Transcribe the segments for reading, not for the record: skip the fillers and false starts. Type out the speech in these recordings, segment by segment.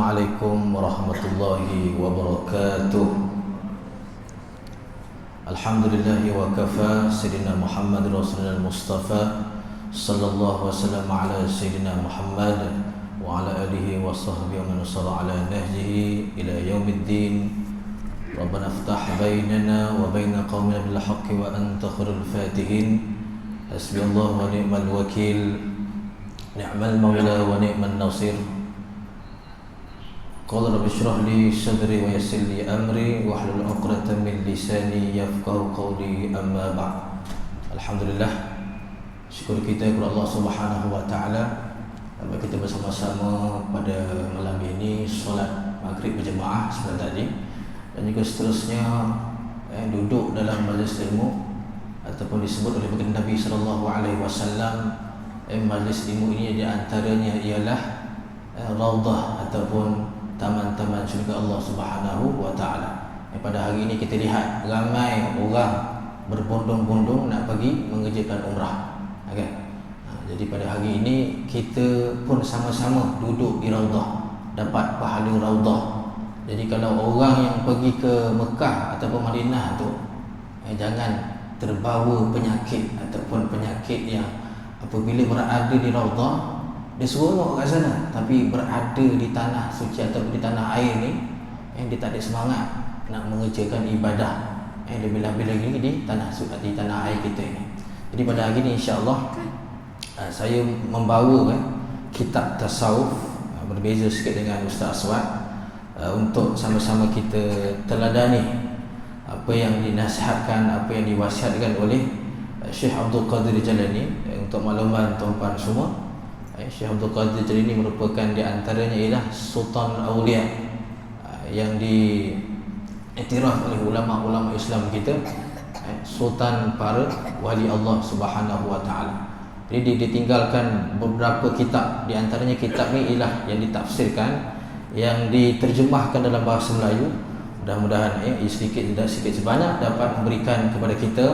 Assalamualaikum warahmatullahi wabarakatuh. Alhamdulillahi wa kafa Sayyidina Muhammad Rasulullah Mustafa sallallahu wasallam ala Sayyidina Muhammad wa ala alihi wa sahbihi wa man sara ala nahjihi ila yaumiddin. Rabbana iftah bainana wa baina qaumina bil haqqi wa anta khairul fatihin. Hasbiyallahu wa ni'mal wakil, ni'mal mawla wa ni'man nasir. Qala rabbi shrah li sadri wa yassir li amri wahlul 'uqdatam min lisani yafqahu qawli, amma ba'd. Alhamdulillah, syukur kita kepada Allah Subhanahu wa taala. Kita bersama-sama pada malam ini solat maghrib berjemaah sebentar tadi, dan juga seterusnya duduk dalam majlis ilmu ataupun disebut oleh baginda Nabi sallallahu alaihi wasallam, majlis ilmu ini di antaranya ialah raudhah ataupun taman-taman syurga Allah Subhanahu wa taala. Pada hari ini kita lihat ramai orang berbondong-bondong nak pergi mengerjakan umrah. Okay? Jadi pada hari ini kita pun sama-sama duduk di raudhah, dapat pahala raudhah. Jadi kalau orang yang pergi ke Mekah ataupun Madinah tu, jangan terbawa penyakit ataupun penyakit yang apabila berada di raudhah dia seronok kat sana, tapi berada di tanah suci atau di tanah air ni dia tak ada semangat nak mengerjakan ibadah, lebih-lebih lagi di tanah air kita ini. Jadi pada hari ini insya-Allah saya membawa kitab tasawuf, berbeza sikit dengan Ustaz Aswad, untuk sama-sama kita teladani apa yang dinasihatkan, apa yang diwasiatkan oleh Syekh Abdul Qadir Jalani. Untuk makluman tuan-tuan semua, Syekh Abdul Qadir Jalani merupakan di antaranya ialah Sultan Aulia yang diiktiraf oleh ulama-ulama Islam kita, Sultan para wali Allah Subhanahu wa taala. Jadi ditinggalkan beberapa kitab, di antaranya kitab ni ialah yang ditafsirkan, yang diterjemahkan dalam bahasa Melayu. Mudah-mudahan sedikit tidak sedikit sebanyak dapat memberikan kepada kita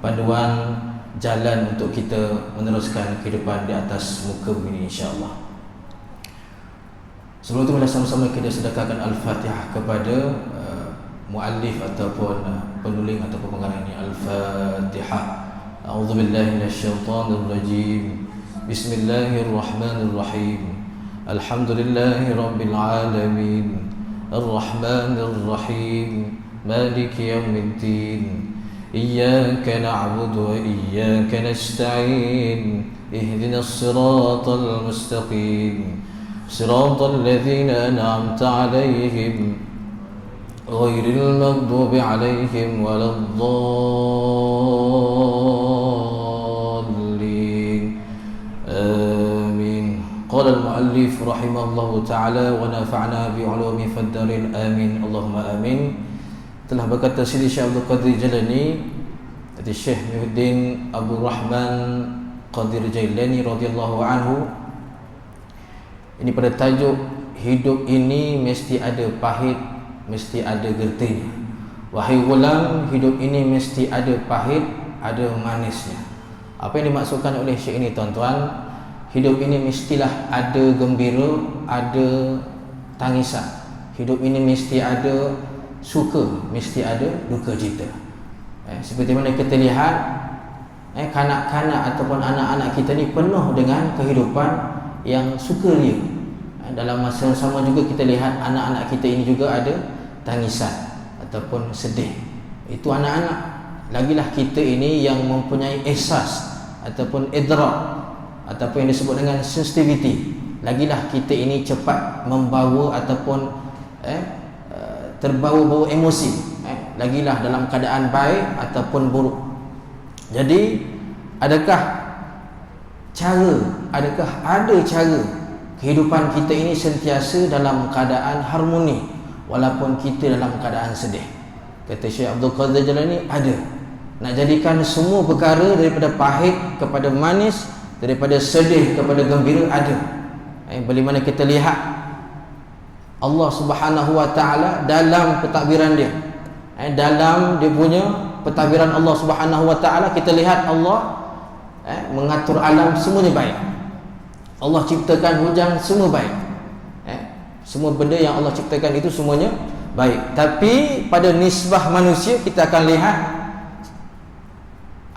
panduan jalan untuk kita meneruskan kehidupan di atas muka bumi insya-Allah. Sebelum itu mari sama-sama kita sedekahkan Al-Fatihah kepada muallif ataupun penulis ataupun pengarang ini. Al-Fatihah. A'udzubillahi minasyaitonir rajim. Bismillahirrahmanirrahim. Alhamdulillahirabbil alamin. Ar-Rahmanir Rahim. Maliki yaumiddin. إياك نعبد وإياك نستعين اهدنا الصراط المستقيم صراط الذين أنعمت عليهم غير المغضوب عليهم ولا الضالين آمين. قال المؤلف رحمه الله تعالى ونفعنا بعلومه في الدارين آمين اللهم آمين. Telah berkata Sidi Syekh Abdul Qadir Jalani, iaitu Syekh Muhyiddin Abdul Rahman Qadir Jailani radhiyallahu anhu, ini pada tajuk hidup ini mesti ada pahit, mesti ada getihnya. Wahai gulam, hidup ini mesti ada pahit, ada manisnya. Apa yang dimaksudkan oleh Syekh ini tuan-tuan? Hidup ini mestilah ada gembira, ada tangisan. Hidup ini mesti ada suka, mesti ada duka cita. Seperti mana kita lihat kanak-kanak ataupun anak-anak kita ni penuh dengan kehidupan yang suka dia. Dalam masa yang sama juga kita lihat anak-anak kita ini juga ada tangisan ataupun sedih. Itu anak-anak. Lagilah kita ini yang mempunyai ihsas ataupun idrak ataupun yang disebut dengan sensitivity. Lagilah kita ini cepat membawa ataupun terbawa-bawa emosi, lagilah dalam keadaan baik ataupun buruk. Jadi adakah ada cara kehidupan kita ini sentiasa dalam keadaan harmoni walaupun kita dalam keadaan sedih? Kata Syekh Abdul Qadir Jalani, ada. Nak jadikan semua perkara daripada pahit kepada manis, daripada sedih kepada gembira, ada. Bagaimana kita lihat Allah Subhanahu wa taala dalam pentadbiran dia, dalam dia punya pentadbiran Allah Subhanahu wa taala, kita lihat Allah mengatur alam semuanya baik. Allah ciptakan hujan semua baik. Semua benda yang Allah ciptakan itu semuanya baik. Tapi pada nisbah manusia kita akan lihat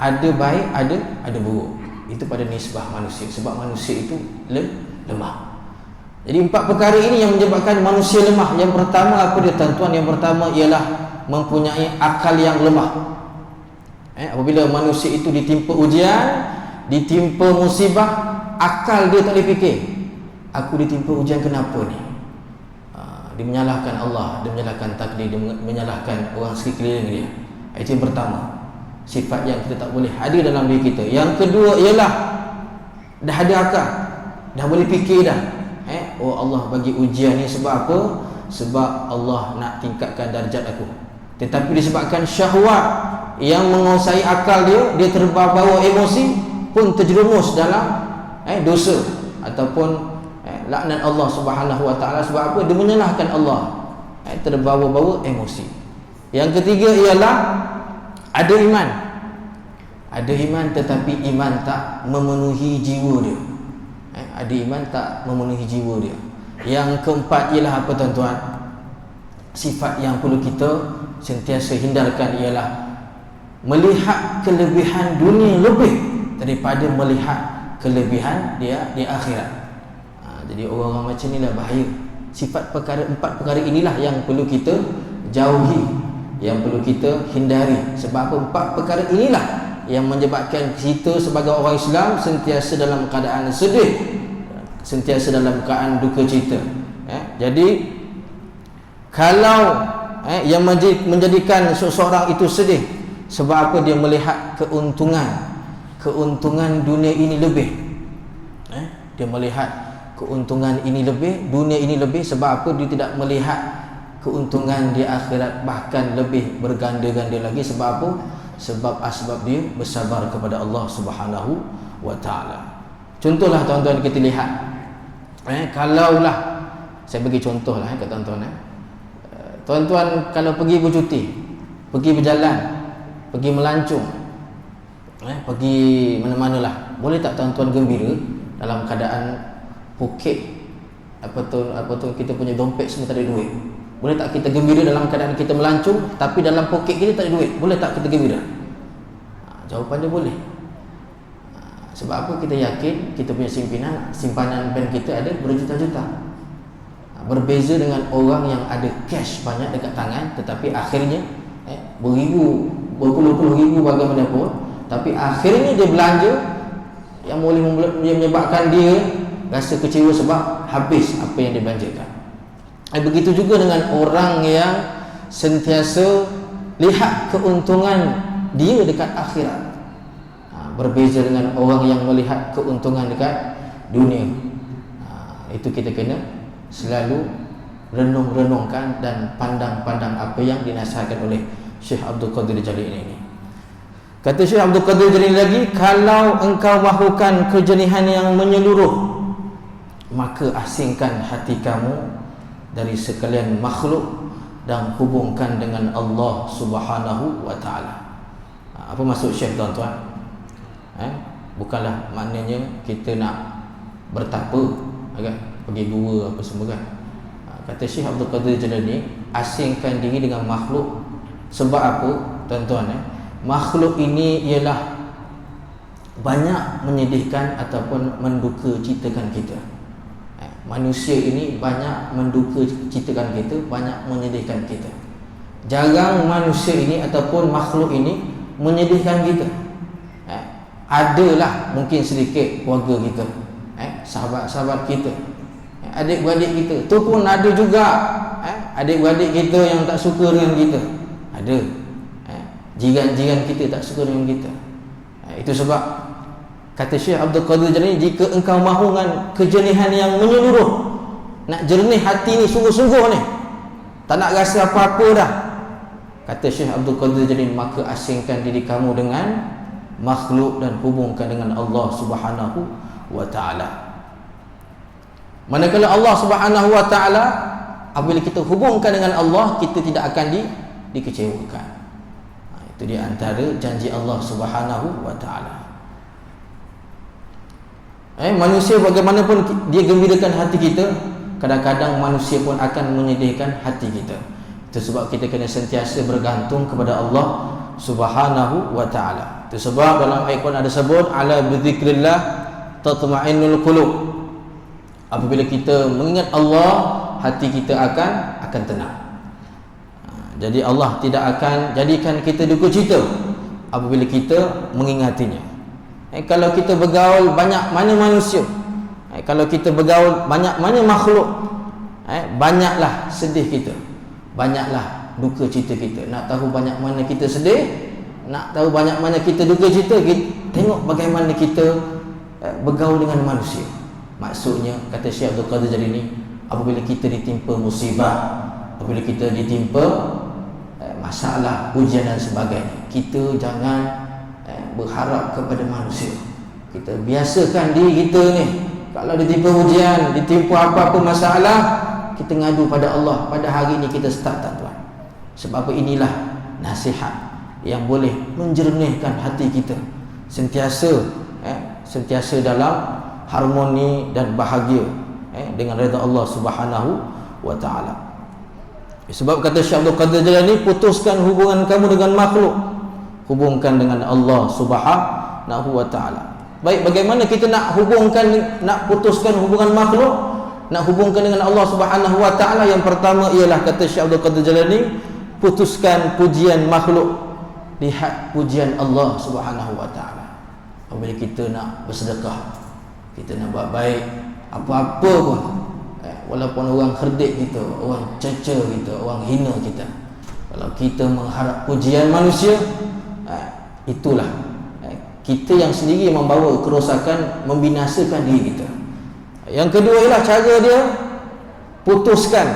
ada baik, ada buruk. Itu pada nisbah manusia. Sebab manusia itu lemah. Jadi 4 perkara ini yang menyebabkan manusia lemah. Yang pertama apa dia tuan-tuan? Yang pertama ialah mempunyai akal yang lemah. Apabila manusia itu ditimpa ujian, ditimpa musibah, akal dia tak boleh fikir. Aku ditimpa ujian kenapa ni? Dia menyalahkan Allah, dia menyalahkan takdir, dia menyalahkan orang sekeliling dia. Itu yang pertama, sifat yang kita tak boleh ada dalam diri kita. Yang kedua ialah dah ada akal, dah boleh fikir dah. Oh Allah bagi ujian ni sebab apa? Sebab Allah nak tingkatkan darjat aku. Tetapi disebabkan syahwat yang menguasai akal dia, dia terbawa emosi pun terjerumus dalam dosa ataupun laknat Allah Subhanahu wa taala. Sebab apa? Dia menyalahkan Allah, terbawa-bawa emosi. Yang ketiga ialah ada iman. Ada iman tetapi iman tak memenuhi jiwa dia. Ada iman tak memenuhi jiwa dia. Yang keempat ialah apa tuan-tuan? Sifat yang perlu kita sentiasa hindarkan ialah melihat kelebihan dunia lebih daripada melihat kelebihan dia di akhirat. Jadi orang-orang macam inilah bahaya. Sifat perkara, 4 perkara inilah yang perlu kita jauhi, yang perlu kita hindari. Sebab apa? 4 perkara inilah yang menyebabkan kita sebagai orang Islam sentiasa dalam keadaan sedih, sentiasa dalam keadaan duka cita. Jadi kalau yang menjadikan seseorang itu sedih, sebab apa? Dia melihat keuntungan dunia ini lebih. Dia melihat keuntungan ini lebih, dunia ini lebih. Sebab apa? Dia tidak melihat keuntungan di akhirat, bahkan lebih berganda-ganda lagi. Sebab apa? Sebab asbab dia bersabar kepada Allah Subhanahu wa taala. Contohlah tuan-tuan kita lihat, kalaulah saya bagi contohlah ke tuan-tuan, tuan-tuan kalau pergi bercuti, pergi berjalan, pergi melancong, pergi mana-manalah, boleh tak tuan-tuan gembira dalam keadaan poket apa tu kita punya dompet semua tak ada duit? Boleh tak kita gembira dalam keadaan kita melancong tapi dalam poket kita tak ada duit? Boleh tak kita gembira? Jawapan dia boleh. Sebab apa? Kita yakin kita punya simpanan bank kita ada berjuta-juta. Berbeza dengan orang yang ada cash banyak dekat tangan tetapi akhirnya beribu, berpuluh-puluh ribu bagaimanapun, tapi akhirnya dia belanja yang boleh menyebabkan dia rasa kecewa sebab habis apa yang dia belanjakan. Begitu juga dengan orang yang sentiasa lihat keuntungan dia dekat akhirat. Berbeza dengan orang yang melihat keuntungan dekat dunia. Itu kita kena selalu renung-renungkan dan pandang-pandang apa yang dinasihatkan oleh Syekh Abdul Qadir Jalil ini. Kata Syekh Abdul Qadir Jalil lagi, kalau engkau mahukan kejenihan yang menyeluruh, maka asingkan hati kamu dari sekalian makhluk dan hubungkan dengan Allah Subhanahu wa taala. Apa maksud Syekh tuan-tuan? Bukanlah maknanya kita nak bertapa kan, pergi gua apa semua kan. Kata Syekh Abdul Qadir Jalil ni, asingkan diri dengan makhluk. Sebab apa tuan-tuan? Makhluk ini ialah banyak menyedihkan ataupun menduka citakan kita. Manusia ini banyak menduka citakan kita, banyak menyedihkan kita. Jarang manusia ini ataupun makhluk ini menyedihkan kita. Adalah mungkin sedikit keluarga kita, sahabat-sahabat kita, adik-beradik kita. Tu pun ada juga adik-beradik kita yang tak suka dengan kita. Ada jiran-jiran kita tak suka dengan kita. Itu sebab kata Syekh Abdul Qadir Jalil, jika engkau mahu dengan kejenihan yang menyeluruh, nak jernih hati ni sungguh-sungguh ni, tak nak rasa apa-apa dah, kata Syekh Abdul Qadir Jalil, maka asingkan diri kamu dengan makhluk dan hubungkan dengan Allah Subhanahu wa taala. Manakala Allah Subhanahu wa taala, apabila kita hubungkan dengan Allah, kita tidak akan dikecewakan. Itu di antara janji Allah Subhanahu wa taala. Manusia bagaimanapun dia gembirakan hati kita, kadang-kadang manusia pun akan menyedihkan hati kita. Itu sebab kita kena sentiasa bergantung kepada Allah Subhanahu wa ta'ala. Itu sebab dalam ayat Quran ada sebut ala bidzikrillah tatma'innul qulub. Apabila kita mengingat Allah, hati kita akan tenang. Jadi Allah tidak akan jadikan kita duka cita apabila kita mengingatinya. Kalau kita bergaul banyak mana manusia, kalau kita bergaul banyak mana makhluk, banyaklah sedih kita, banyaklah duka cita kita. Nak tahu banyak mana kita sedih, nak tahu banyak mana kita duka cita, tengok bagaimana kita bergaul dengan manusia. Maksudnya, kata Syekh Abdul Qadir Jalani, apabila kita ditimpa musibah, apabila kita ditimpa masalah, ujian dan sebagainya, kita jangan berharap kepada manusia. Kita biasakan diri kita ni, kalau ditimpa ujian, ditimpa apa-apa masalah, kita ngadu pada Allah. Pada hari ini kita start, tuan-tuan. Sebab apa? Inilah nasihat yang boleh menjernihkan hati kita, sentiasa dalam harmoni dan bahagia dengan redha Allah Subhanahu wa ta'ala. Sebab kata Syekh Abdul Qadir Jalani, putuskan hubungan kamu dengan makhluk, hubungkan dengan Allah Subhanahu wa ta'ala. Baik, bagaimana kita nak putuskan hubungan makhluk, nak hubungkan dengan Allah Subhanahu wa ta'ala? Yang pertama ialah, kata Syekh Abdul Qadir Jalani, putuskan pujian makhluk, lihat pujian Allah Subhanahu wa ta'ala. Apabila kita nak bersedekah, kita nak buat baik, apa-apa pun, walaupun orang herdik kita, orang cerca kita, orang hina kita, kalau kita mengharap pujian manusia, itulah kita yang sendiri membawa kerosakan, membinasakan diri kita. Yang kedua ialah cara dia putuskan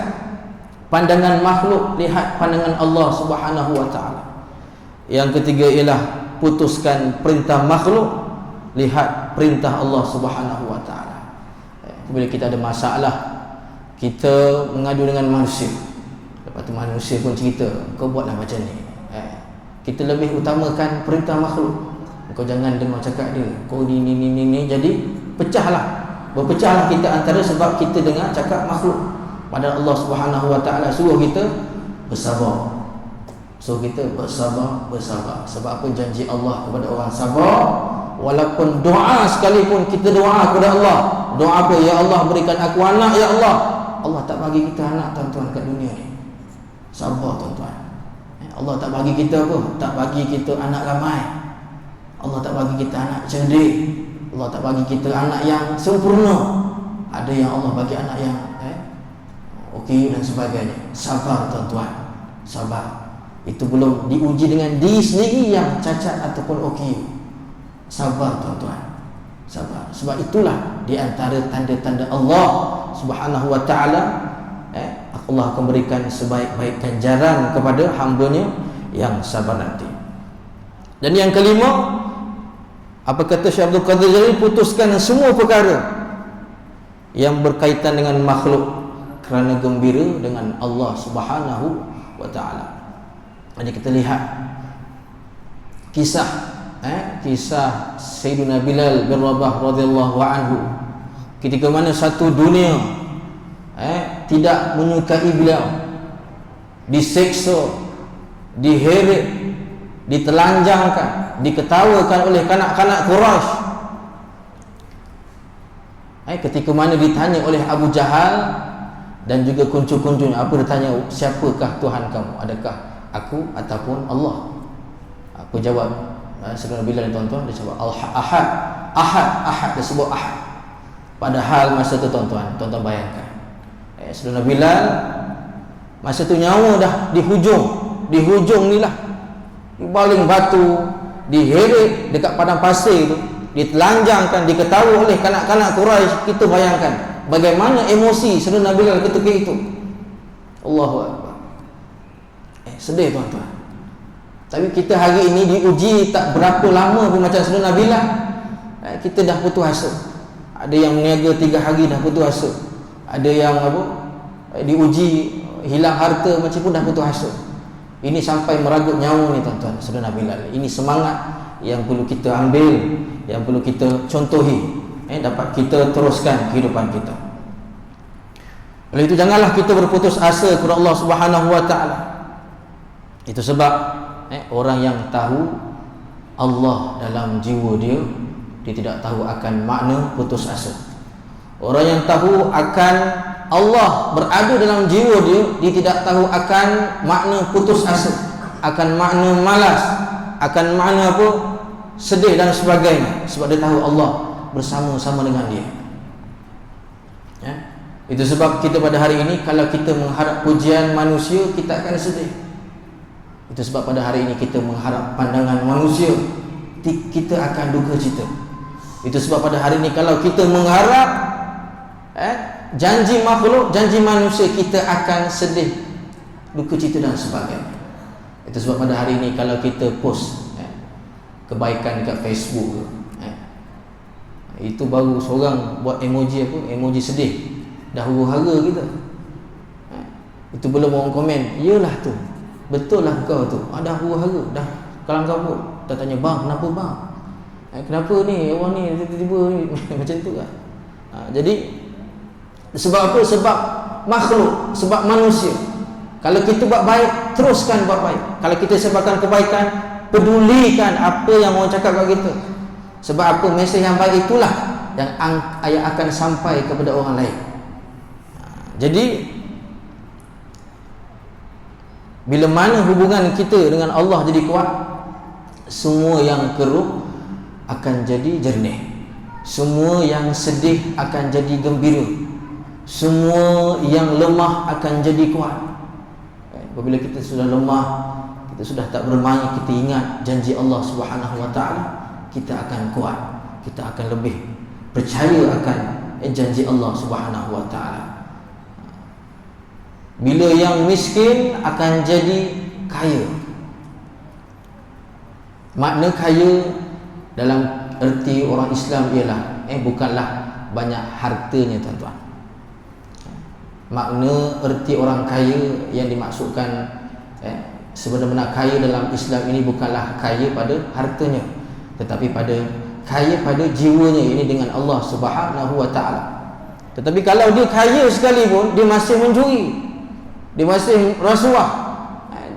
pandangan makhluk, lihat pandangan Allah Subhanahu wa ta'ala. Yang ketiga ialah putuskan perintah makhluk, lihat perintah Allah Subhanahu wa ta'ala. Bila kita ada masalah, kita mengadu dengan manusia, lepas tu manusia pun cerita, kau buatlah macam ni, kita lebih utamakan perintah makhluk. Kau jangan dengar cakap dia, kau ni, jadi berpecahlah kita antara, sebab kita dengar cakap makhluk. Padahal Allah Subhanahu wa ta'ala suruh kita bersabar. Sebab apa? Janji Allah kepada orang sabar. Walaupun doa sekalipun, kita doa kepada Allah, doa apa? Ya Allah, berikan aku anak, ya Allah. Allah tak bagi kita anak, tuan-tuan, kat dunia ni. Sabar, tuan-tuan. Allah tak bagi kita apa? Tak bagi kita anak ramai. Allah tak bagi kita anak cerdik. Allah tak bagi kita anak yang sempurna. Ada yang Allah bagi anak yang okey dan sebagainya. Sabar, tuan-tuan, sabar. Itu belum diuji dengan diri sendiri yang cacat ataupun okey. Sabar, tuan-tuan, sabar. Sebab itulah di antara tanda-tanda Allah Subhanahu wa ta'ala, Allah akan berikan sebaik-baik ganjaran kepada hamba-Nya yang sabar nanti. Dan yang kelima, apa kata Syekh Abdul Qadir Jalani? Putuskan semua perkara yang berkaitan dengan makhluk kerana gembira dengan Allah Subhanahu wa ta'ala. Jadi kita lihat kisah Sayyidina Bilal bin Rabah radhiyallahu anhu, ketika mana satu dunia tidak menyukai beliau, diseksa, diheret, ditelanjangkan, diketawakan oleh kanak-kanak Quraisy. Ketika mana ditanya oleh Abu Jahal dan juga kuncu-kuncunya, apa ditanya? Siapakah Tuhan kamu? Adakah aku ataupun Allah? Apa jawab Sayyidina Bilal, tuan-tuan? Dia jawab Ahad. Dia sebut Ahad. Padahal masa tu, tuan-tuan bayangkan, Sayyidina Bilal masa tu nyawa dah di hujung ni lah, dibaling batu, diheret dekat padang pasir tu, ditelanjangkan, diketahui oleh kanak-kanak Quraisy. Kita bayangkan bagaimana emosi Sayyidina Bilal ketika itu. Allahu Akbar. Sedih, tuan-tuan. Tapi kita hari ini diuji tak berapa lama pun macam Sayyidina Bilal, kita dah putus asa. Ada yang meniaga 3 hari dah putus asa. Ada yang diuji hilang harta macam pun dah putus asa. Ini sampai meragut nyawa ni, tuan-tuan, Sayyidina Bilal. Ini semangat yang perlu kita ambil, yang perlu kita contohi, dapat kita teruskan kehidupan kita. Oleh itu janganlah kita berputus asa kepada Allah Subhanahu wa taala. Itu sebab orang yang tahu Allah dalam jiwa dia, dia tidak tahu akan makna putus asa. Orang yang tahu akan Allah berada dalam jiwa dia, dia tidak tahu akan makna putus asa, akan makna malas, akan makna apa? Sedih dan sebagainya. Sebab dia tahu Allah bersama-sama dengan dia. Ya? Itu sebab kita pada hari ini kalau kita mengharap pujian manusia, kita akan sedih. Itu sebab pada hari ini kita mengharap pandangan manusia, kita akan duka cita. Itu sebab pada hari ini kalau kita mengharap janji makhluk, janji manusia, kita akan sedih, duka cita dan sebagainya. Itu sebab pada hari ini kalau kita post kebaikan dekat Facebook, itu baru seorang buat emoji apa? Emoji sedih, dah huru-hara kita. Itu belum orang komen, iyalah tu, betul lah kau tu, dah huru-hara, dah kalang kabut. Dah tanya, bang, kenapa bang? Kenapa ni, orang ni tiba-tiba ni macam tu kan? Jadi sebab apa? Sebab makhluk, sebab manusia. Kalau kita buat baik, teruskan buat baik. Kalau kita sebarkan kebaikan, pedulikan apa yang orang cakap kat kita. Sebab apa? Mesej yang baik itulah yang akan sampai kepada orang lain. Jadi bila mana hubungan kita dengan Allah jadi kuat, semua yang keruh akan jadi jernih, semua yang sedih akan jadi gembira, semua yang lemah akan jadi kuat. Apabila kita sudah lemah, kita sudah tak bermain, kita ingat janji Allah Subhanahu wa taala, kita akan kuat, kita akan lebih percaya akan janji Allah Subhanahu wa taala. Bila yang miskin akan jadi kaya. Makna kaya dalam erti orang Islam ialah bukanlah banyak hartanya, tuan-tuan. Makna erti orang kaya yang dimaksudkan sebenar-benar kaya dalam Islam ini bukanlah kaya pada hartanya, tetapi pada kaya pada jiwanya, ini dengan Allah Subhanahu wa taala. Tetapi kalau dia kaya sekalipun, dia masih mencuri, dia masih rasuah,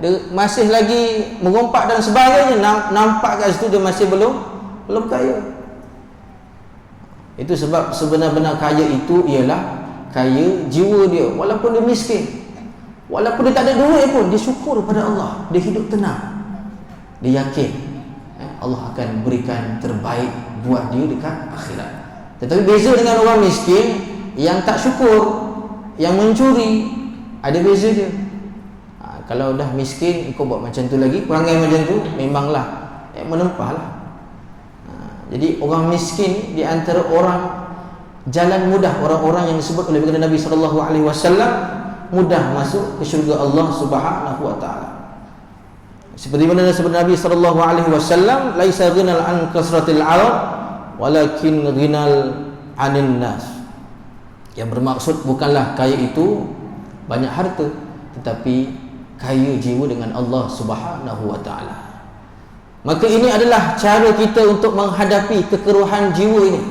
dia masih lagi merompak dan sebagainya, nampak kat situ dia masih belum kaya. Itu sebab sebenar-benar kaya itu ialah kaya jiwa dia. Walaupun dia miskin, walaupun dia tak ada duit pun, dia syukur pada Allah, dia hidup tenang, dia yakin Allah akan berikan terbaik buat dia dekat akhirat. Tetapi beza dengan orang miskin yang tak syukur, yang mencuri, ada beza dia. Kalau dah miskin, kau buat macam tu lagi, perangai macam tu, memanglah menempahlah. Jadi orang miskin di antara orang jalan mudah, orang-orang yang disebut oleh baginda Nabi SAW mudah masuk ke syurga Allah Subhanahu wa taala. Seperti mana disebut Nabi SAW, laisa ghinal an kasratil arab walakin ghinal anin nas. Yang bermaksud bukanlah kaya itu banyak harta, tetapi kaya jiwa dengan Allah Subhanahu wa taala. Maka ini adalah cara kita untuk menghadapi kekeruhan jiwa ini,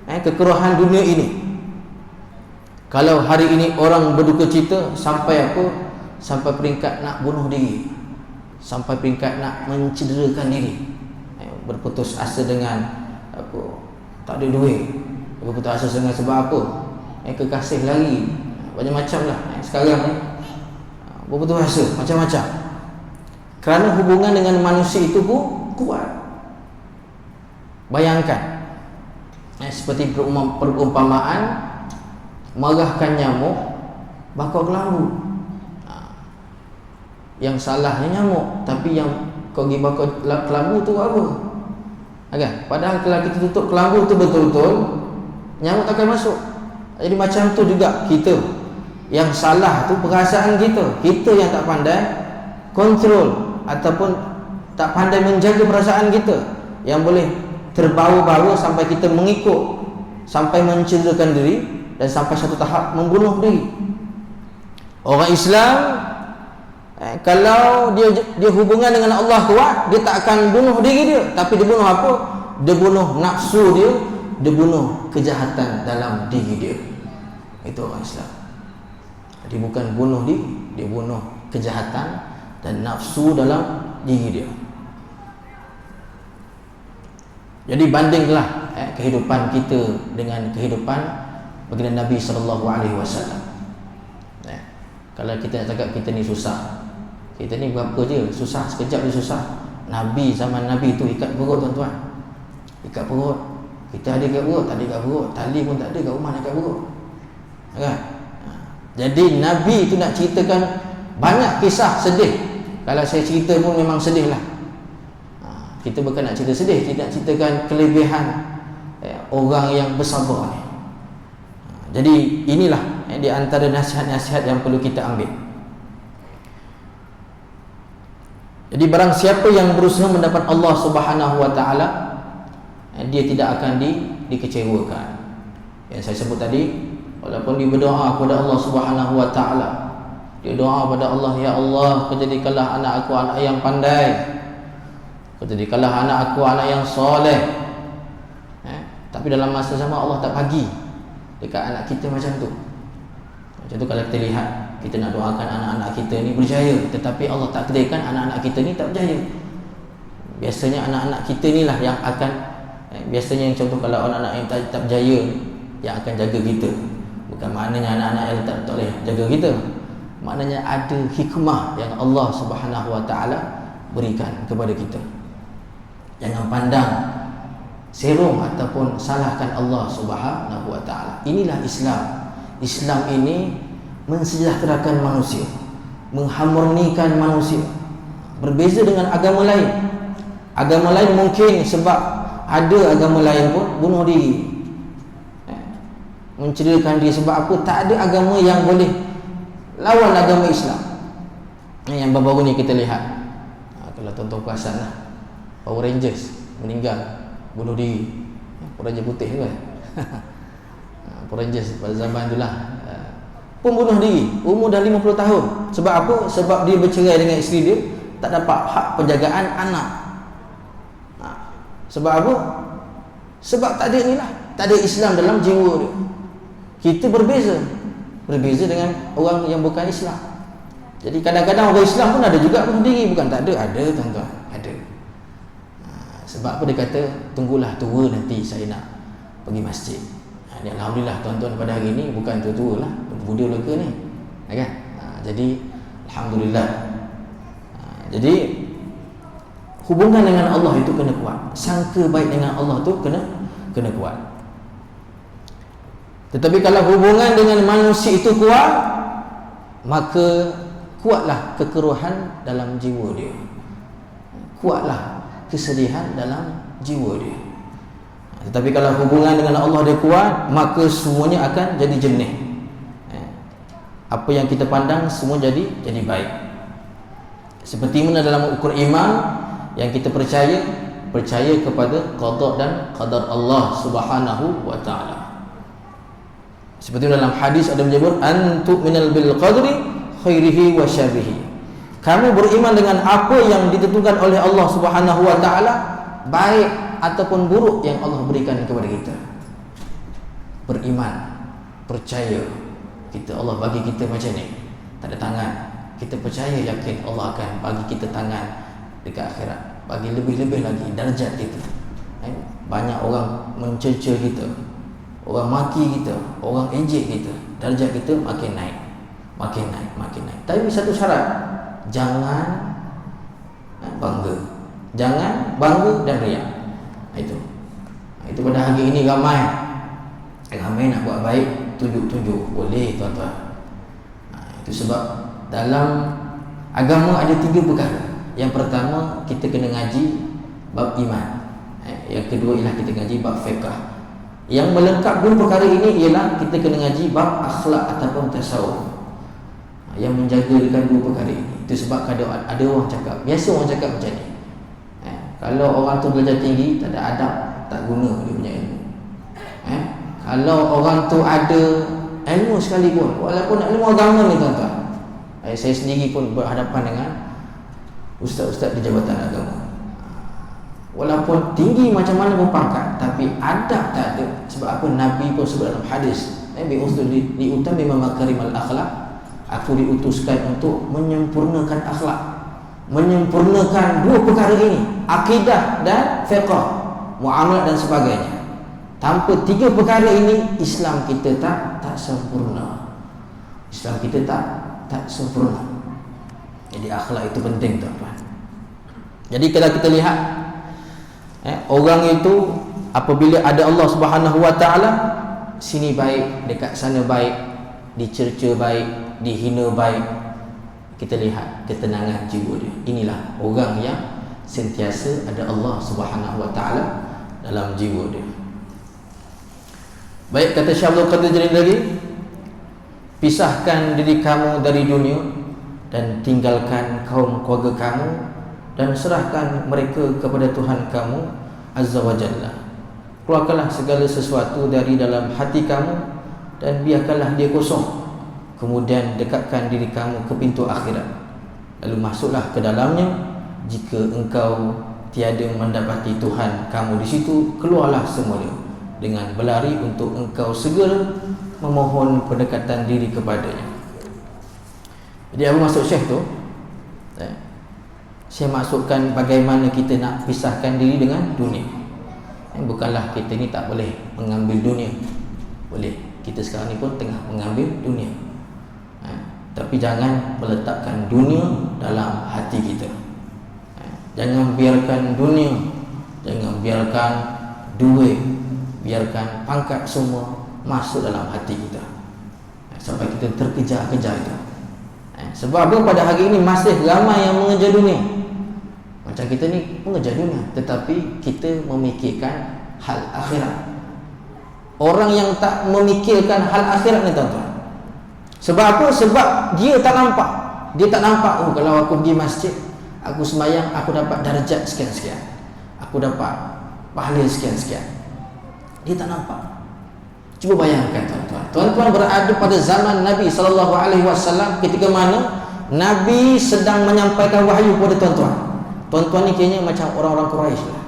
kekeruhan dunia ini. Kalau hari ini orang berduka cita sampai apa? Sampai peringkat nak bunuh diri, sampai peringkat nak mencederakan diri, berputus asa dengan apa? Tak ada duit, berputus asa dengan sebab apa? Kekasih lari, macam-macam lah. Sekarang ni berputus asa macam-macam. Kerana hubungan dengan manusia itu pun kuat. Bayangkan seperti perumpamaan marahkan nyamuk bakar kelambu. Yang salahnya nyamuk, tapi yang kau pergi bakar kelambu tu apa? Kan? Padahal kalau kita tutup kelambu tu betul-betul, nyamuk takkan masuk. Jadi macam tu juga kita. Yang salah tu perasaan kita. Kita yang tak pandai kontrol ataupun tak pandai menjaga perasaan kita, yang boleh terbawa-bawa sampai kita mengikut, sampai mencederakan diri, dan sampai satu tahap membunuh diri. Orang Islam kalau dia hubungan dengan Allah kuat, dia tak akan bunuh diri dia, tapi dia bunuh apa? Dia bunuh nafsu dia, dia bunuh kejahatan dalam diri dia. Itu orang Islam. Dia bukan bunuh diri, dia bunuh kejahatan dan nafsu dalam diri dia. Jadi bandinglah kehidupan kita dengan kehidupan baginda Nabi SAW. Kalau kita nak cakap kita ni susah, kita ni berapa je susah, sekejap je susah. Nabi, zaman Nabi tu ikat perut tuan-tuan, ikat perut. Kita ada ikat perut, tak ada ikat perut, tali pun tak ada kat rumah nak ikat perut, kan? Jadi Nabi tu nak ceritakan banyak kisah sedih. Kalau saya cerita pun memang sedih lah. Kita bukan nak cerita sedih, kita nak ceritakan kelebihan orang yang bersabar ni. Jadi inilah di antara nasihat-nasihat yang perlu kita ambil. Jadi barang siapa yang berusaha mendapat Allah Subhanahu wa taala, dia tidak akan dikecewakan. Yang saya sebut tadi, walaupun dia berdoa kepada Allah Subhanahu wa taala, dia doa kepada Allah, ya Allah, jadikanlah anak aku anak yang pandai, jadikanlah anak aku anak yang soleh. Tapi dalam masa sama Allah tak bagi dekat anak kita macam tu. Macam tu kalau kita lihat, kita nak doakan anak-anak kita ni berjaya, tetapi Allah takdirkan anak-anak kita ni tak berjaya. Biasanya anak-anak kita ni lah yang akan, biasanya yang contoh kalau anak-anak yang tak berjaya yang akan jaga kita. Bukan maknanya anak-anak yang tak boleh jaga kita, maknanya ada hikmah yang Allah Subhanahu wa taala berikan kepada kita. Jangan pandang serong ataupun salahkan Allah Subhanahu wa taala. Inilah Islam. Islam ini mensejahterakan manusia, mengharmonikan manusia. Berbeza dengan agama lain. Agama lain mungkin sebab ada agama lain pun bunuh diri, mencederakan diri. Sebab apa? Tak ada agama yang boleh lawan agama Islam. Yang baru-baru ni kita lihat, kalau tuan-tuan perasan lah, Power Rangers meninggal, bunuh diri. Power Ranger putih tu kan. Power Rangers pada zaman tu lah, pun bunuh diri, umur dah 50 tahun. Sebab apa? Sebab dia bercerai dengan isteri dia, tak dapat hak penjagaan anak. Sebab apa? Sebab tak ada ni lah, tak ada Islam dalam jiwa dia. Kita berbeza dengan orang yang bukan Islam. Jadi kadang-kadang orang Islam pun ada juga bunuh diri. Bukan tak ada, ada tuan-tuan, ada. Sebab apa dia kata, tunggulah tua nanti saya nak pergi masjid. Alhamdulillah tuan-tuan pada hari ni bukan tua-tua lah, muda belaka ni, kan? Jadi Alhamdulillah. Jadi hubungan dengan Allah itu kena kuat. Sangka baik dengan Allah tu kena kuat. Tetapi kalau hubungan dengan manusia itu kuat, maka kuatlah kekeruhan dalam jiwa dia, kuatlah kesedihan dalam jiwa dia. Tetapi kalau hubungan dengan Allah dia kuat, maka semuanya akan jadi jernih. Apa yang kita pandang semua jadi baik. Seperti mana dalam ukur iman yang kita percaya kepada qada dan qadar Allah Subhanahu wa taala. Seperti dalam hadis ada menyebut antu minal bil qadri khairihi wa syarrihi. Kamu beriman dengan apa yang ditentukan oleh Allah Subhanahu wa taala, baik ataupun buruk yang Allah berikan kepada kita. Beriman, percaya kita, Allah bagi kita macam ni, tak ada tangan, kita percaya yakin Allah akan bagi kita tangan dekat akhirat, bagi lebih-lebih lagi darjat kita. Banyak orang mencerca kita, orang maki kita, orang ejek kita, darjat kita makin naik. Tapi satu syarat, jangan bangga. Jangan bangga dan riak. Itu pada hari ini ramai nak buat baik, tunjuk-tunjuk. Boleh tuan-tuan. Itu sebab dalam agama ada 3 perkara. Yang pertama, kita kena ngaji bab iman. Yang kedua ialah kita ngaji bab fiqh. Yang melengkap 2 perkara ini ialah kita kena ngaji bab akhlak ataupun tasawuf, yang menjaga dengan 2 perkara ini. Itu sebab ada orang cakap, biasa orang cakap macam ni, kalau orang tu belajar tinggi, tak ada adab, tak guna dia punya ilmu. Kalau orang tu ada ilmu sekalipun, walaupun ilmu agama ni tuan-tuan, saya sendiri pun berhadapan dengan ustaz-ustaz di jabatan agama, walaupun tinggi macam mana pun pangkat, tapi adab tak ada. Sebab apa? Nabi pun sebut dalam hadis, Nabi usul li utamima makarimal akhlak Aku diutuskan untuk menyempurnakan akhlak, menyempurnakan dua perkara ini, akidah dan fiqh, muamalah dan sebagainya. Tanpa tiga perkara ini, Islam kita tak sempurna. Islam kita tak sempurna. Jadi akhlak itu penting, tuan-tuan. Jadi kalau kita lihat orang itu apabila ada Allah Subhanahu Wa Taala, sini baik, dekat sana baik, dicerca baik, dihina baik, kita lihat ketenangan jiwa dia. Inilah orang yang sentiasa ada Allah Subhanahu Wa Taala dalam jiwa dia. Baik, kata Syekh Abdul Qadir Jalil lagi, pisahkan diri kamu dari dunia dan tinggalkan kaum keluarga kamu dan serahkan mereka kepada Tuhan kamu Azza wa Jalla. Keluarkanlah segala sesuatu dari dalam hati kamu dan biarkanlah dia kosong. Kemudian dekatkan diri kamu ke pintu akhirat, lalu masuklah ke dalamnya. Jika engkau tiada mendapati Tuhan kamu di situ, keluarlah semula dengan berlari untuk engkau segera memohon pendekatan diri kepadanya. Jadi apa maksud Syekh tu? Saya masukkan bagaimana kita nak pisahkan diri dengan dunia. Bukanlah kita ni tak boleh mengambil dunia, boleh. Kita sekarang ni pun tengah mengambil dunia, tapi jangan meletakkan dunia dalam hati kita. Jangan biarkan dunia, jangan biarkan duit, biarkan pangkat semua masuk dalam hati kita sampai kita terkejar-kejar itu. Sebab apa? Pada hari ini masih ramai yang mengejar dunia. Macam kita ni mengejar dunia, tetapi kita memikirkan hal akhirat. Orang yang tak memikirkan hal akhirat ni, tuan-tuan, sebab apa? Sebab dia tak nampak. Dia tak nampak, oh kalau aku pergi masjid, aku sembahyang, aku dapat darjat sekian-sekian, aku dapat pahala sekian-sekian. Dia tak nampak. Cuba bayangkan, tuan-tuan. Tuan-tuan berada pada zaman Nabi SAW, ketika mana Nabi sedang menyampaikan wahyu kepada tuan-tuan. Tuan-tuan ni kayaknya macam orang-orang Quraisy lah.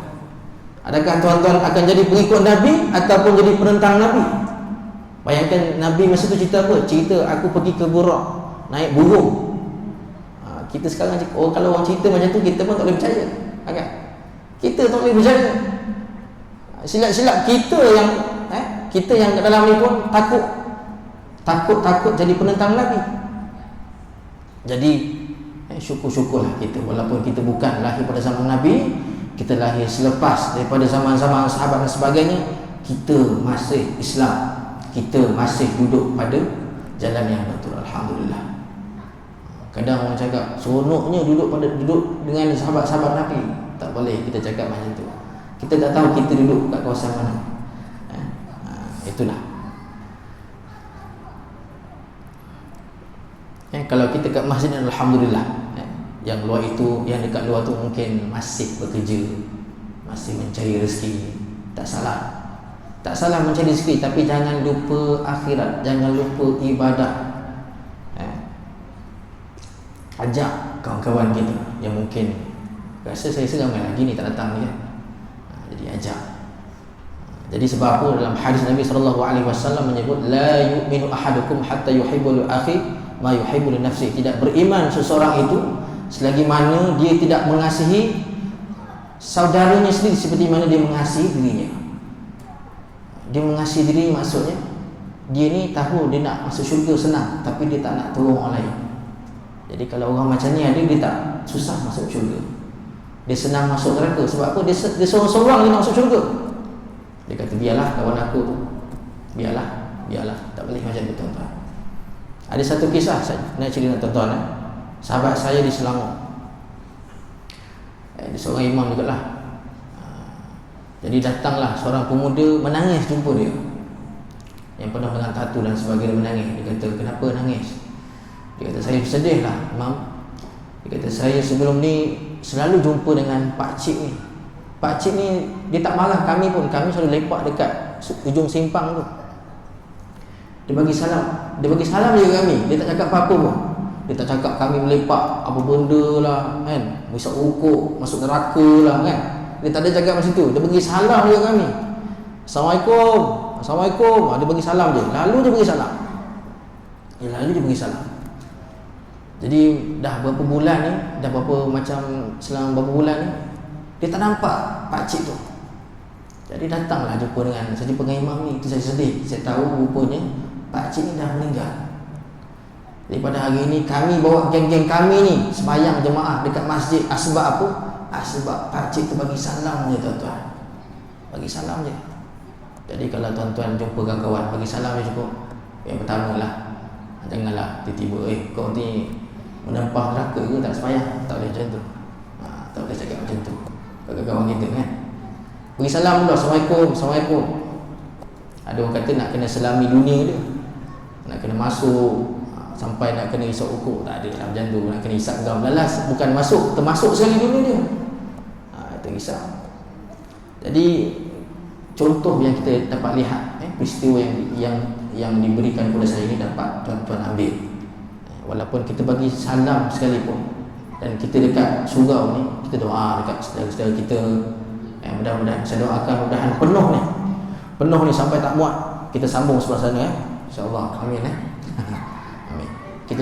Adakah tuan-tuan akan jadi pengikut Nabi ataupun jadi penentang Nabi? Bayangkan Nabi masa tu cerita apa? Cerita aku pergi ke Burak, naik burung. Kita sekarang kalau orang cerita macam tu, kita pun tak boleh percaya, kan? Kita tak boleh percaya. Silap-silap kita yang dalam ni pun takut jadi penentang Nabi. Jadi syukur-syukurlah kita, walaupun kita bukan lahir pada zaman Nabi, kita lahir selepas daripada zaman-zaman sahabat dan sebagainya, kita masih Islam, kita masih duduk pada jalan yang betul. Alhamdulillah. Kadang orang cakap seronoknya duduk dengan sahabat-sahabat Nabi. Tak boleh kita cakap macam tu. Kita tak tahu kita duduk kat kawasan mana. Itulah. Kalau kita kat masjid, alhamdulillah. Yang luar itu, yang dekat luar tu mungkin masih bekerja, masih mencari rezeki. Tak salah. Tak salah mencari rezeki, tapi jangan lupa akhirat, jangan lupa ibadah. Ajak kawan-kawan kita yang mungkin rasa saya seramai lagi ni tak datang ni kan. Jadi ajak. Jadi sebab apa dalam hadis Nabi SAW menyebut la yu'minu ahadukum hatta yuhibbu li akhi ma yuhibbu li nafsihi. Tidak beriman seseorang itu selagi mana dia tidak mengasihi saudaranya sendiri seperti mana dia mengasihi dirinya. Dia mengasihi dirinya maksudnya dia ni tahu dia nak masuk syurga senang, tapi dia tak nak tolong orang lain. Jadi kalau orang macam ni ada, dia tak susah masuk syurga, dia senang masuk neraka. Sebab apa? Dia seorang-seorang dia nak masuk syurga. Dia kata biarlah kawan aku tu, biarlah. Tak boleh macam tu, tuan-tuan. Ada satu kisah saya nak cerita tuan-tuan. Sahabat saya di Selangor, dia seorang imam juga lah. Jadi datanglah seorang pemuda menangis jumpa dia, yang penuh dengan tatu dan sebagainya, menangis. Dia kata, kenapa nangis? Dia kata, saya sedih lah imam. Dia kata, saya sebelum ni selalu jumpa dengan Pak Cik ni. Pak Cik ni dia tak marah kami pun, kami selalu lepak dekat ujung simpang tu. Dia bagi salam je kami. Dia tak cakap apa-apa pun. Dia tak cakap kami melepak apa benda lah kan, misap rokok, masuk neraka lah kan. Dia tak ada cakap macam tu. Dia bagi salam je kami. Assalamualaikum. Dia bagi salam je. Lalu dia bagi salam. Jadi dah berapa bulan ni, dah berapa macam selama berapa bulan ni dia tak nampak pakcik tu. Jadi datanglah jumpa dengan, saya jumpa dengan imam ni, itu saya sedih. Saya tahu rupanya pakcik ni dah meninggal. Jadi pada hari ni kami bawa geng-geng kami ni sembahyang jemaah dekat masjid. Sebab apa? Sebab pakcik tu bagi salam je tuan-tuan. Bagi salam je. Jadi kalau tuan-tuan jumpa kawan-kawan, bagi salam je cukup. Yang pertama lah, janganlah tiba-tiba kau ni menempah neraka ke tak sembahyang. Tak boleh macam tu. Tak boleh cakap macam tu kawan-kawan kita kan. Bagi salam dulu, Assalamualaikum, Assalamualaikum. Ada orang kata nak kena selami dunia dia, nak kena masuk sampai nak kena isap ukur. Tak ada lah macam tu. Nak kena isap gam lalas, bukan masuk, termasuk sekali dunia dia. Itu isap. Jadi contoh yang kita dapat lihat, peristiwa yang diberikan kepada saya ini dapat tuan-tuan ambil. Walaupun kita bagi salam sekalipun, dan kita dekat surau ni, kita doa dekat saudara-saudara kita, mudah-mudahan saya doakan mudah-mudahan penuh ni sampai tak muat. Kita sambung sebelah sana insya-Allah. Amin. Amin. Kita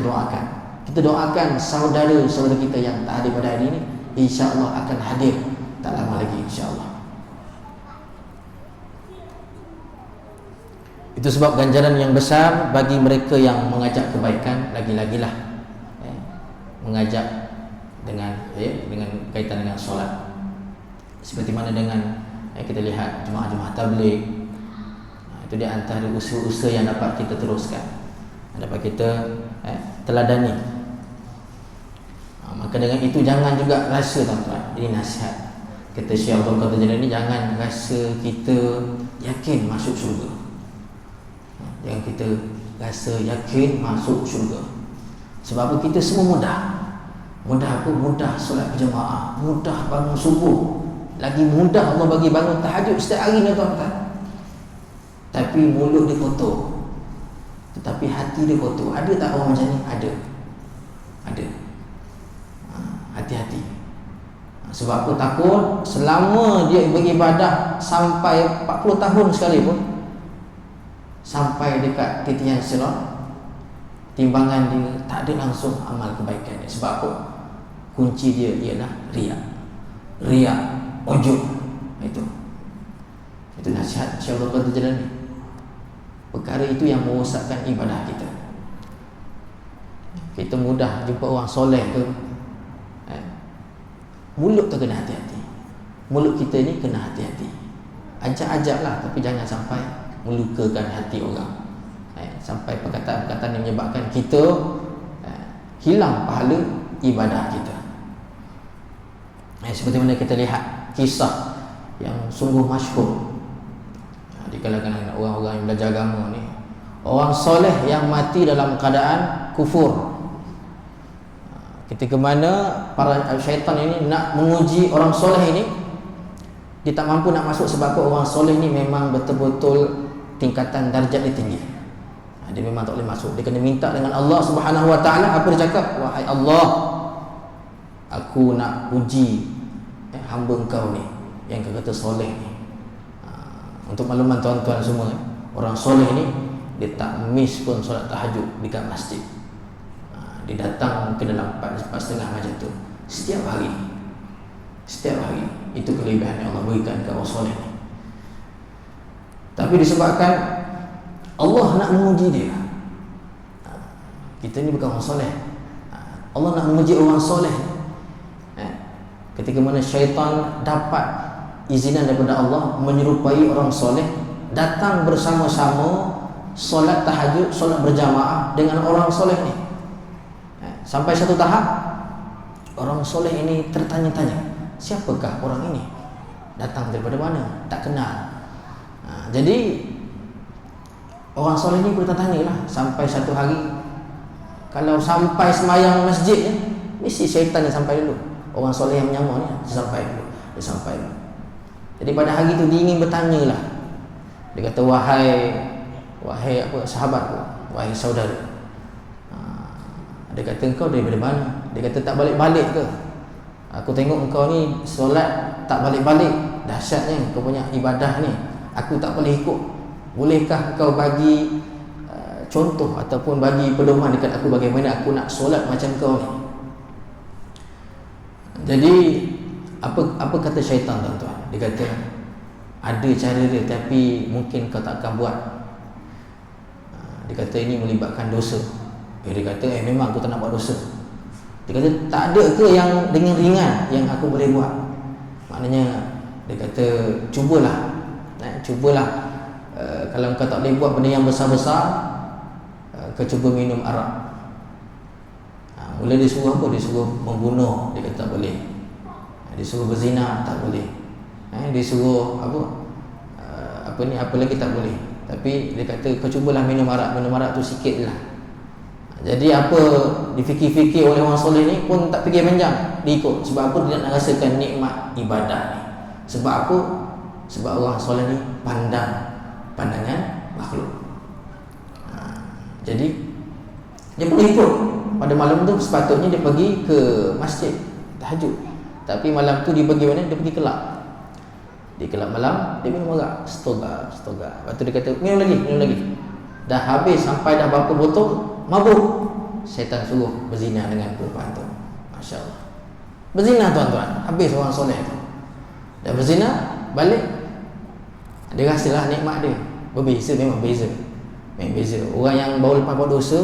doakan saudara-saudara kita yang tak hadir pada hari ini, insya-Allah akan hadir tak lama lagi insya-Allah. Itu sebab ganjaran yang besar bagi mereka yang mengajak kebaikan, lagi-lagilah mengajak dengan kaitan dengan solat. Seperti mana dengan kita lihat jemaah-jemaah tabligh, itu di antara usaha-usaha yang dapat kita teruskan, dapat kita teladani. Maka dengan itu jangan juga rasa tuan-tuan, ini nasihat kata Syekh Abdul Qadir Jailani, jangan rasa kita yakin masuk syurga. Jangan kita rasa yakin masuk syurga. Sebab apa? Kita semua mudah apa? Mudah solat berjemaah, mudah bangun subuh, lagi mudah Allah bagi bangun tahajud setiap hari ni tuan-tuan. Tapi mulut dia kotor, tetapi hati dia kotor. Ada tak orang macam ni? Ada. Hati-hati. Sebab aku takut selama dia beribadah sampai 40 tahun sekalipun, sampai dekat titian sirat, timbangan dia tak ada langsung amal kebaikan dia. Sebab apa? Kunci dia ialah riak, ujub. Itu nasihat Syekh Abdul Qadir Jailani. Perkara itu yang merosakkan ibadah kita. Kita mudah jumpa orang soleh ke, mulut tu kena hati-hati. Mulut kita ni kena hati-hati. Ajak-ajaklah, tapi jangan sampai melukakan hati orang, sampai perkataan-perkataan yang menyebabkan kita hilang pahala ibadah kita. Seperti mana kita lihat kisah yang sungguh masyhur di kalangan orang-orang yang belajar agama ni, orang soleh yang mati dalam keadaan kufur. Ketika mana para syaitan ini nak menguji orang soleh ini, dia tak mampu nak masuk. Sebab orang soleh ni memang betul-betul tingkatan darjat dia tinggi. Dia memang tak boleh masuk. Dia kena minta dengan Allah Subhanahu Wa Taala. Apa dia cakap? Wahai Allah, aku nak uji hamba engkau ni yang kau kata soleh ni. Untuk makluman tuan-tuan semua, orang soleh ni dia tak miss pun solat tahajud dekat masjid. Dia datang ke dalam 4:30 macam tu setiap hari. Itu kelebihan yang Allah berikan kepada orang soleh ni. Tapi disebabkan Allah nak menguji dia, kita ni bukan orang soleh, Allah nak menguji orang soleh. Ketika mana syaitan dapat izinan daripada Allah menyerupai orang soleh, datang bersama-sama solat tahajud, solat berjamaah dengan orang soleh ni. Sampai satu tahap orang soleh ini tertanya-tanya, siapakah orang ini? Datang daripada mana? Tak kenal. Jadi orang soleh ni bertanya lah. Sampai satu hari, kalau sampai semayang masjid ni, mesti syaitan yang sampai dulu. Orang soleh yang menyamar ni dia sampai dulu. Jadi pada hari tu dia ingin bertanya lah. Dia kata, wahai apa, sahabatku, wahai saudara, dia kata, engkau daripada mana? Dia kata, tak balik-balik ke? Aku tengok engkau ni solat tak balik-balik. Dahsyatnya kau punya ibadah ni, aku tak boleh ikut. Bolehkah kau bagi contoh ataupun bagi pedoman dekat aku bagaimana aku nak solat macam kau ni. Jadi apa kata syaitan tuan-tuan? Dia kata ada cara dia tapi mungkin kau tak akan buat. Dia kata ini melibatkan dosa. Dia kata memang aku tak nak buat dosa. Dia kata tak ada ke yang dengan ringan yang aku boleh buat? Maknanya dia kata cubalah. Kalau kau tak boleh buat benda yang besar-besar, kau cuba minum arak. Mula dia suruh apa? Dia suruh membunuh, dia kata tak boleh. Dia suruh berzina, tak boleh. Dia suruh apa lagi tak boleh. Tapi dia kata kau cubalah minum arak tu sikit lah. Jadi apa difikir-fikir oleh orang soleh ni pun tak fikir panjang, dia ikut. Sebab apa? Dia nak rasakan nikmat ibadah ni. Sebab apa? Sebab orang soleh ni pandangan makhluk. Jadi dia pun ikut. Pada malam tu sepatutnya dia pergi ke masjid tahajud, tapi malam tu dia pergi mana? Dia pergi kelab. Di kelab malam dia minum arak, stoga. Lepas tu dia kata minum lagi. Dah habis sampai dah berapa botol, mabuk. Syaitan suruh berzina dengan perempuan tu. Masya Allah, berzina tuan-tuan. Habis orang soleh tu dah berzina, balik dia rasalah nikmat dia. Berbeza, memang beza. Orang yang baru lepas buat dosa,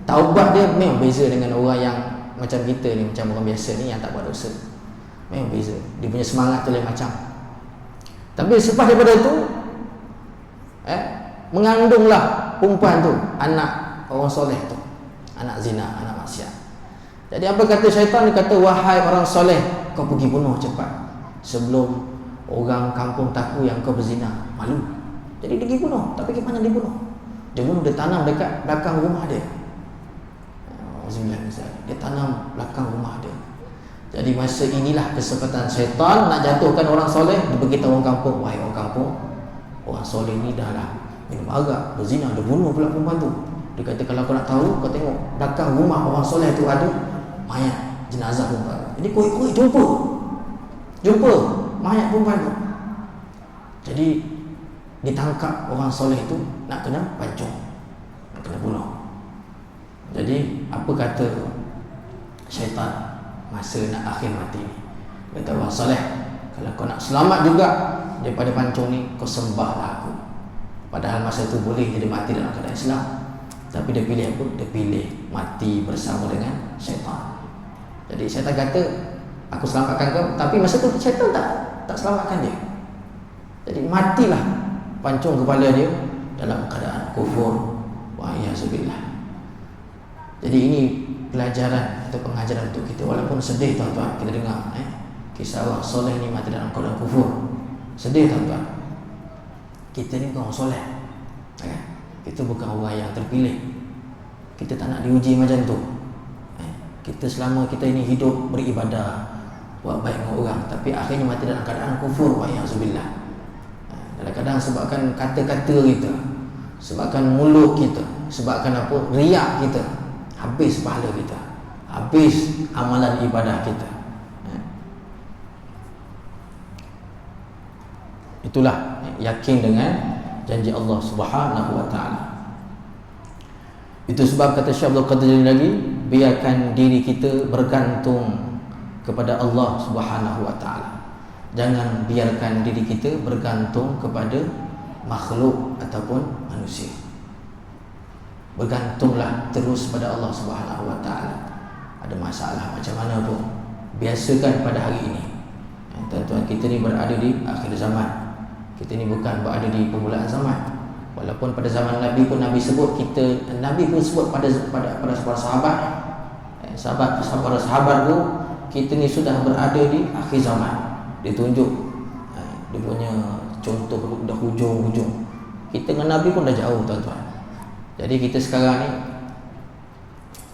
taubat dia memang beza dengan orang yang macam kita ni, macam orang biasa ni yang tak buat dosa. Memang beza. Dia punya semangat tu lain macam. Tapi selepas daripada itu mengandunglah perempuan tu anak orang soleh tu, anak zina, anak maksiat. Jadi apa kata syaitan? Dia kata, wahai orang soleh, kau pergi bunuh cepat sebelum orang kampung tahu yang kau berzina, malu. Jadi dia pergi bunuh. Tapi ke mana dia bunuh? Dia bunuh, dia tanam dekat belakang rumah dia. Dia tanam belakang rumah dia. Jadi masa inilah kesempatan syaitan nak jatuhkan orang soleh. Dia beritahu orang kampung, wahai orang kampung, orang soleh ni dah lah minum arak, berzina, dia bunuh pula perempuan tu. Dia kata kalau kau nak tahu, kau tengok belakang rumah orang soleh tu ada mayat jenazah perempuan. Jadi kau jumpa mayat perempuan tu. Jadi ditangkap orang soleh tu, nak kena pancung, nak kena bunuh. Jadi apa kata syaitan masa nak akhir mati ni? Kata orang soleh, kalau kau nak selamat juga daripada pancung ni, kau sembahlah aku. Padahal masa tu boleh jadi mati dalam keadaan Islam, tapi dia pilih apa? Dia pilih mati bersama dengan syaitan. Jadi syaitan kata, aku selamatkan kau, tapi masa tu syaitan tak selamatkan dia. Jadi matilah pancung kepala dia dalam keadaan kufur. Wa iyyazubillah. Jadi ini pelajaran atau pengajaran untuk kita. Walaupun sedih tuan-tuan kita dengar kisah orang soleh ni mati dalam keadaan kufur. Sedih tuan-tuan. Kita ni bukan orang soleh, kita bukan orang yang terpilih. Kita tak nak diuji macam tu. Kita selama kita ini hidup beribadah, buat baik dengan orang, tapi akhirnya mati dalam keadaan kufur. Wa iyyazubillah. Kadang-kadang sebabkan kata-kata kita, sebabkan mulut kita, sebabkan apa? Riak kita, habis pahala kita, habis amalan ibadah kita. Itulah yakin dengan janji Allah Subhanahu wa taala. Itu sebab kata Syekh Abdul Qadir lagi, biarkan diri kita bergantung kepada Allah Subhanahu wa taala. Jangan biarkan diri kita bergantung kepada makhluk ataupun manusia. Bergantunglah terus pada Allah Subhanahu wa taala. Ada masalah macam mana pun, biasakan pada hari ini. Tuan-tuan, kita ni berada di akhir zaman. Kita ni bukan berada di permulaan zaman. Walaupun pada zaman Nabi pun Nabi sebut Nabi pun sebut pada sahabat, para sahabat tu, kita ni sudah berada di akhir zaman. Dia tunjuk dia punya contoh dah hujung-hujung. Kita dengan Nabi pun dah jauh tuan-tuan. Jadi kita sekarang ni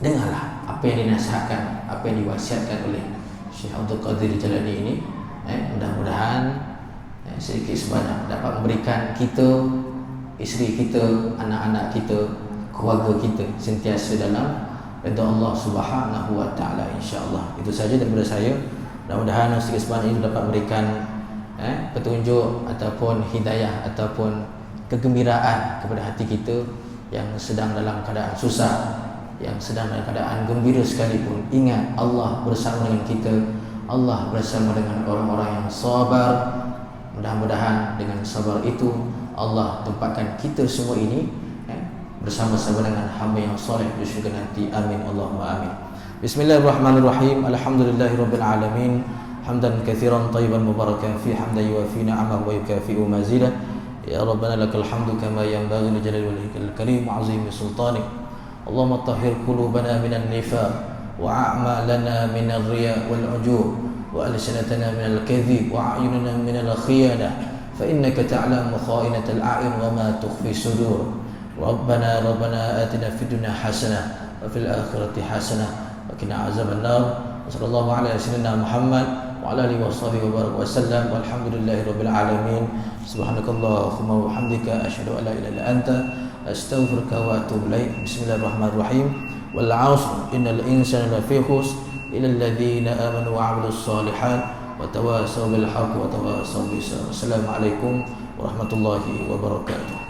dengarlah apa yang dinasihatkan, apa yang diwasiatkan oleh Syekh Abdul Qadir Jalani ini. Mudah-mudahan sedikit sebanyak dapat memberikan kita, isteri kita, anak-anak kita, keluarga kita sentiasa dalam redha Allah Subhanahu wa taala, insya-Allah. Itu saja daripada saya. Mudah-mudahan sedikit sebanyak ini dapat memberikan petunjuk ataupun hidayah ataupun kegembiraan kepada hati kita yang sedang dalam keadaan susah, yang sedang dalam keadaan gembira sekalipun, ingat Allah bersama dengan kita. Allah bersama dengan orang-orang yang sabar. Mudah-mudahan dengan sabar itu Allah tempatkan kita semua ini bersama-sama dengan hamba yang soleh di syurga nanti. Amin Allahumma amin. Bismillahirrahmanirrahim. Alhamdulillahirabbil alamin. Hamdan katsiran thayyiban mubarakan fi hamdan yuwafi ni'amahu wa yukafi'u mazidah. Ya Rabbana lakal hamdu kama yanbaghi li jalali wajhikal karim wa 'azimi sultanik. Allahumma tahhir qulubana minan nifaq wa a'malana minal riya' wal 'ujub wa alsinatana minal kadhib wa a'yunana minal khiyanah fa innaka ta'lamu kha'inatal a'yun wa ma tukhfi sudur. Rabbana atina fid dunya hasanah wa fil akhirati hasanah wa qina azaban nar. Sallallahu ala sayyidina Muhammad wa ala alihi washabihi wa baraka wasallam. Walhamdulillahirabbil alamin. Subhanakallahumma wa bihamdika asyhadu an la ilaha illa anta astaghfiruka wa atubu ilaik. Bismillahirrahmanirrahim. Wal 'ashr innal insana lafi khusr illa alladhina amanu wa 'amilus shalihat wa tawasaw bil haqqi wa tawasaw bis sabr. Assalamualaikum warahmatullahi wabarakatuh.